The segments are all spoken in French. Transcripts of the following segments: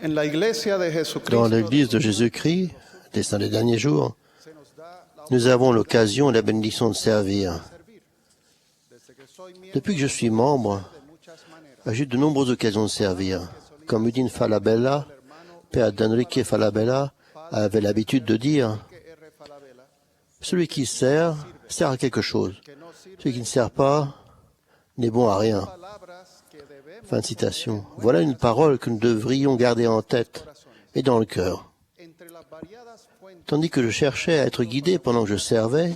Dans l'Église de Jésus-Christ, des saints des derniers jours, nous avons l'occasion et la bénédiction de servir. Depuis que je suis membre, j'ai eu de nombreuses occasions de servir. Comme Udine Falabella, père d'Enrique Falabella, avait l'habitude de dire « Celui qui sert, sert à quelque chose. Celui qui ne sert pas n'est bon à rien. » Fin de citation. Voilà une parole que nous devrions garder en tête et dans le cœur. Tandis que je cherchais à être guidé pendant que je servais,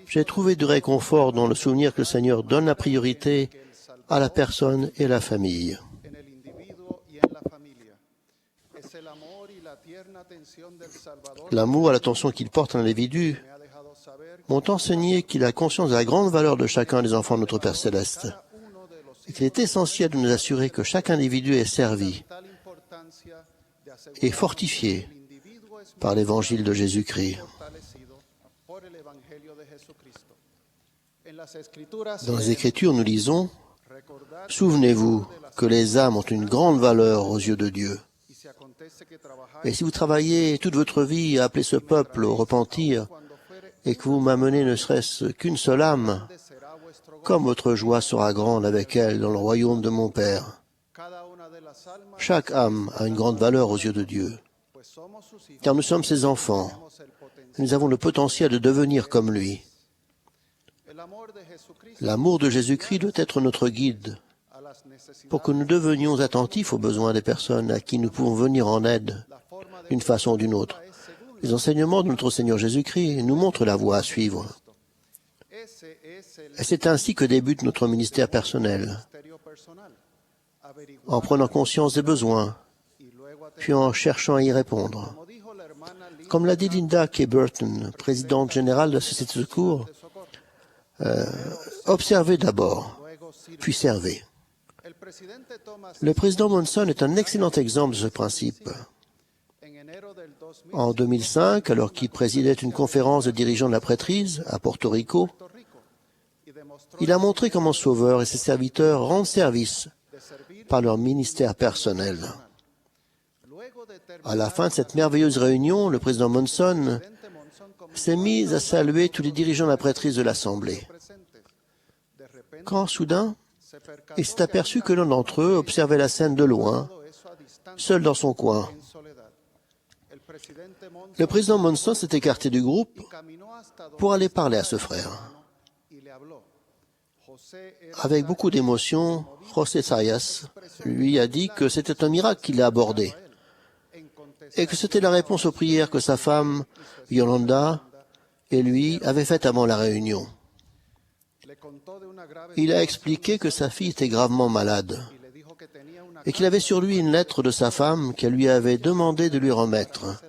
j'ai trouvé du réconfort dans le souvenir que le Seigneur donne la priorité à la personne et à la famille. L'amour et l'attention qu'il porte à l'individu m'ont enseigné qu'il a conscience de la grande valeur de chacun des enfants de notre Père Céleste et qu'il est essentiel de nous assurer que chaque individu est servi et fortifié par l'Évangile de Jésus-Christ. Dans les Écritures, nous lisons « Souvenez-vous que les âmes ont une grande valeur aux yeux de Dieu. Et si vous travaillez toute votre vie à appeler ce peuple au repentir et que vous m'amenez ne serait-ce qu'une seule âme, comme votre joie sera grande avec elle dans le royaume de mon Père. » Chaque âme a une grande valeur aux yeux de Dieu, car nous sommes ses enfants. Nous avons le potentiel de devenir comme lui. L'amour de Jésus-Christ doit être notre guide pour que nous devenions attentifs aux besoins des personnes à qui nous pouvons venir en aide d'une façon ou d'une autre. Les enseignements de notre Seigneur Jésus-Christ nous montrent la voie à suivre. Et c'est ainsi que débute notre ministère personnel, en prenant conscience des besoins, puis en cherchant à y répondre. Comme l'a dit Linda K. Burton, présidente générale de la Société de secours, observez d'abord, puis servez. Le président Monson est un excellent exemple de ce principe. En 2005, alors qu'il présidait une conférence de dirigeants de la prêtrise à Porto Rico, il a montré comment Sauveur et ses serviteurs rendent service par leur ministère personnel. À la fin de cette merveilleuse réunion, le président Monson s'est mis à saluer tous les dirigeants de la prêtrise de l'Assemblée. Quand, soudain, il s'est aperçu que l'un d'entre eux observait la scène de loin, seul dans son coin. Le président Monson s'est écarté du groupe pour aller parler à ce frère. Avec beaucoup d'émotion, José Zayas lui a dit que c'était un miracle qu'il a abordé et que c'était la réponse aux prières que sa femme, Yolanda, et lui avaient faites avant la réunion. Il a expliqué que sa fille était gravement malade et qu'il avait sur lui une lettre de sa femme qu'elle lui avait demandé de lui remettre.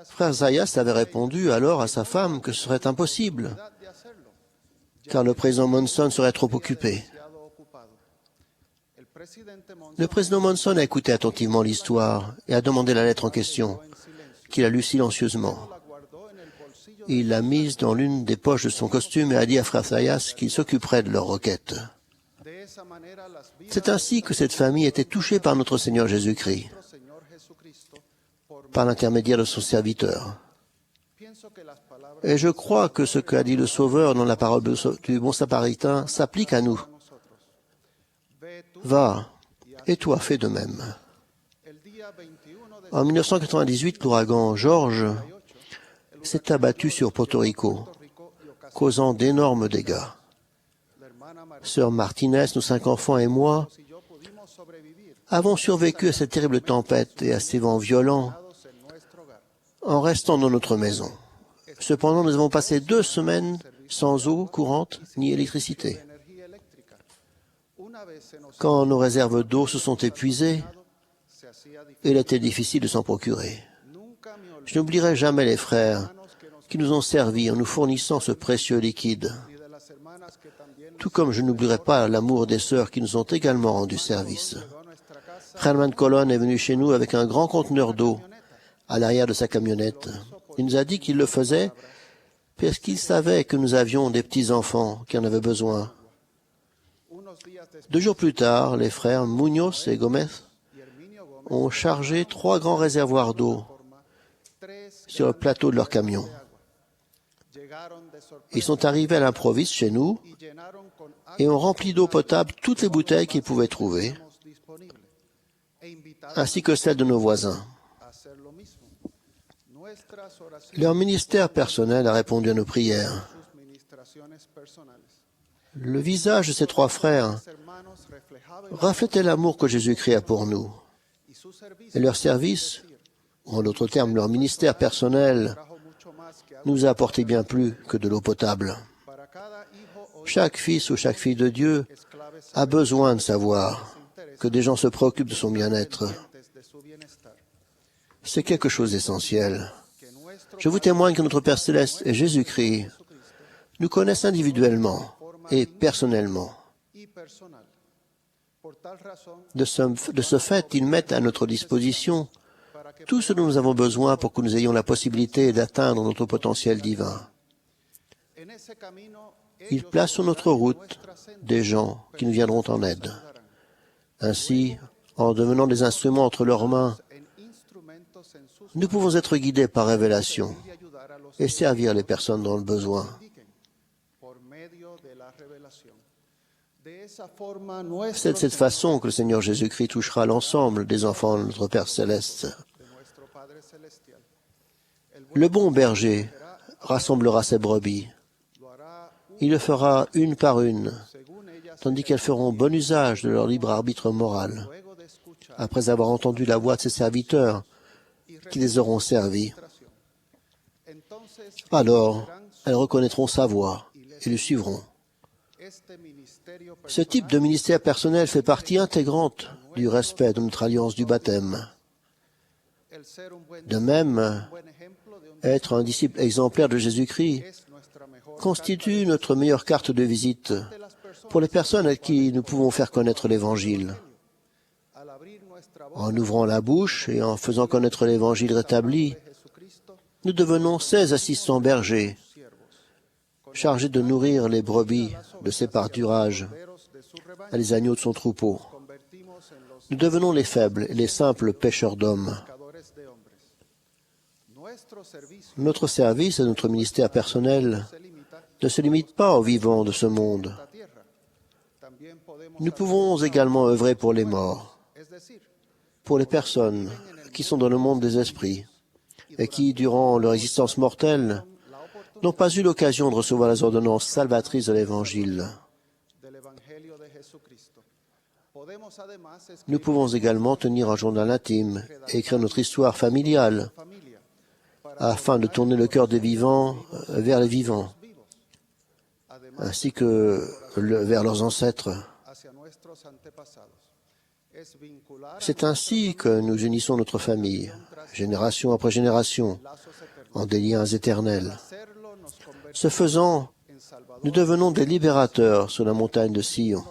Frère Zayas avait répondu alors à sa femme que ce serait impossible, car le président Monson serait trop occupé. Le président Monson a écouté attentivement l'histoire et a demandé la lettre en question, qu'il a lue silencieusement. Il l'a mise dans l'une des poches de son costume et a dit à frère Zayas qu'il s'occuperait de leur requête. C'est ainsi que cette famille était touchée par notre Seigneur Jésus-Christ, par l'intermédiaire de son serviteur. Et je crois que ce qu'a dit le Sauveur dans la parole du bon Samaritain s'applique à nous. Va, et toi fais de même. En 1998, l'ouragan George s'est abattu sur Porto Rico, causant d'énormes dégâts. Sœur Martinez, nos 5 enfants et moi avons survécu à cette terrible tempête et à ces vents violents en restant dans notre maison. Cependant, nous avons passé 2 semaines sans eau courante ni électricité. Quand nos réserves d'eau se sont épuisées, il était difficile de s'en procurer. Je n'oublierai jamais les frères qui nous ont servis en nous fournissant ce précieux liquide, tout comme je n'oublierai pas l'amour des sœurs qui nous ont également rendu service. Herman Colon est venu chez nous avec un grand conteneur d'eau à l'arrière de sa camionnette. Il nous a dit qu'il le faisait parce qu'il savait que nous avions des petits-enfants qui en avaient besoin. 2 jours plus tard, les frères Muñoz et Gómez ont chargé 3 grands réservoirs d'eau sur le plateau de leur camion. Ils sont arrivés à l'improviste chez nous et ont rempli d'eau potable toutes les bouteilles qu'ils pouvaient trouver, ainsi que celles de nos voisins. Leur ministère personnel a répondu à nos prières. Le visage de ces 3 frères reflétait l'amour que Jésus-Christ a pour nous. Et leur service, ou en d'autres termes, leur ministère personnel, nous a apporté bien plus que de l'eau potable. Chaque fils ou chaque fille de Dieu a besoin de savoir que des gens se préoccupent de son bien-être. C'est quelque chose d'essentiel. Je vous témoigne que notre Père Céleste et Jésus-Christ nous connaissent individuellement et personnellement. De ce fait, ils mettent à notre disposition tout ce dont nous avons besoin pour que nous ayons la possibilité d'atteindre notre potentiel divin. Ils placent sur notre route des gens qui nous viendront en aide. Ainsi, en devenant des instruments entre leurs mains, nous pouvons être guidés par révélation et servir les personnes dans le besoin. C'est de cette façon que le Seigneur Jésus-Christ touchera l'ensemble des enfants de notre Père Céleste. Le bon berger rassemblera ses brebis. Il le fera une par une, tandis qu'elles feront bon usage de leur libre arbitre moral, après avoir entendu la voix de ses serviteurs qui les auront servis. Alors, elles reconnaîtront sa voix et le suivront. Ce type de ministère personnel fait partie intégrante du respect de notre alliance du baptême. De même, être un disciple exemplaire de Jésus-Christ constitue notre meilleure carte de visite pour les personnes à qui nous pouvons faire connaître l'Évangile. En ouvrant la bouche et en faisant connaître l'Évangile rétabli, nous devenons 16 assistants bergers, chargés de nourrir les brebis de ses pâturages et les agneaux de son troupeau. Nous devenons les faibles et les simples pêcheurs d'hommes. Notre service et notre ministère personnel ne se limitent pas aux vivants de ce monde. Nous pouvons également œuvrer pour les morts, pour les personnes qui sont dans le monde des esprits et qui, durant leur existence mortelle, n'ont pas eu l'occasion de recevoir les ordonnances salvatrices de l'Évangile. Nous pouvons également tenir un journal intime et écrire notre histoire familiale afin de tourner le cœur des vivants vers les vivants, ainsi que vers leurs ancêtres. C'est ainsi que nous unissons notre famille, génération après génération, en des liens éternels. Ce faisant, nous devenons des libérateurs sur la montagne de Sion.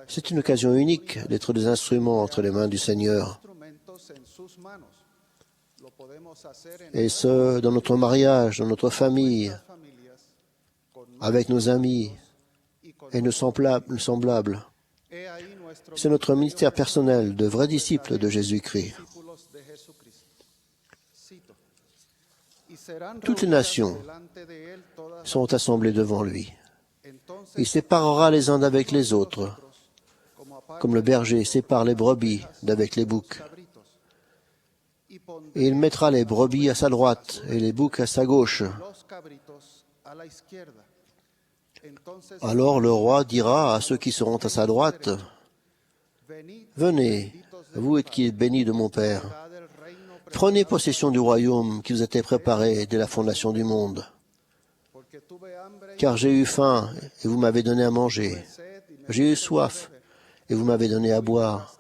C'est une occasion unique d'être des instruments entre les mains du Seigneur. Et ce, dans notre mariage, dans notre famille, avec nos amis et nos semblables. C'est notre ministère personnel de vrais disciples de Jésus-Christ. Toutes les nations sont assemblées devant lui. Il séparera les uns d'avec les autres, comme le berger sépare les brebis d'avec les boucs. Et il mettra les brebis à sa droite et les boucs à sa gauche. Alors le roi dira à ceux qui seront à sa droite, « Venez, vous qui êtes bénis de mon Père, prenez possession du royaume qui vous a été préparé dès la fondation du monde. Car j'ai eu faim et vous m'avez donné à manger. J'ai eu soif et vous m'avez donné à boire.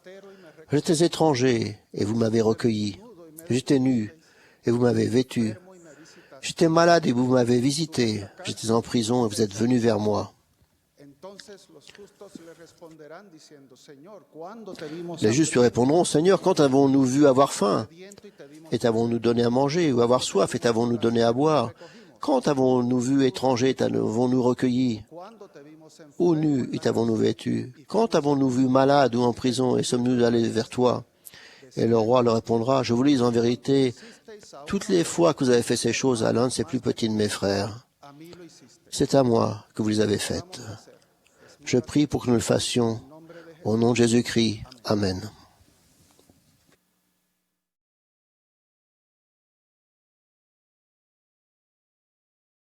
J'étais étranger et vous m'avez recueilli. J'étais nu et vous m'avez vêtu. J'étais malade et vous m'avez visité. J'étais en prison et vous êtes venus vers moi. » Les justes lui répondront, « Seigneur, quand avons-nous vu avoir faim? Et t'avons-nous donné à manger? Ou avoir soif? Et t'avons-nous donné à boire? Quand avons-nous vu étranger et t'avons-nous recueilli? Ou nu et t'avons-nous vêtu? Quand avons-nous vu malade ou en prison et sommes-nous allés vers toi? Et le roi leur répondra, je vous le dis en vérité, toutes les fois que vous avez fait ces choses à l'un de ces plus petits de mes frères, c'est à moi que vous les avez faites. Je prie pour que nous le fassions. Au nom de Jésus-Christ. Amen.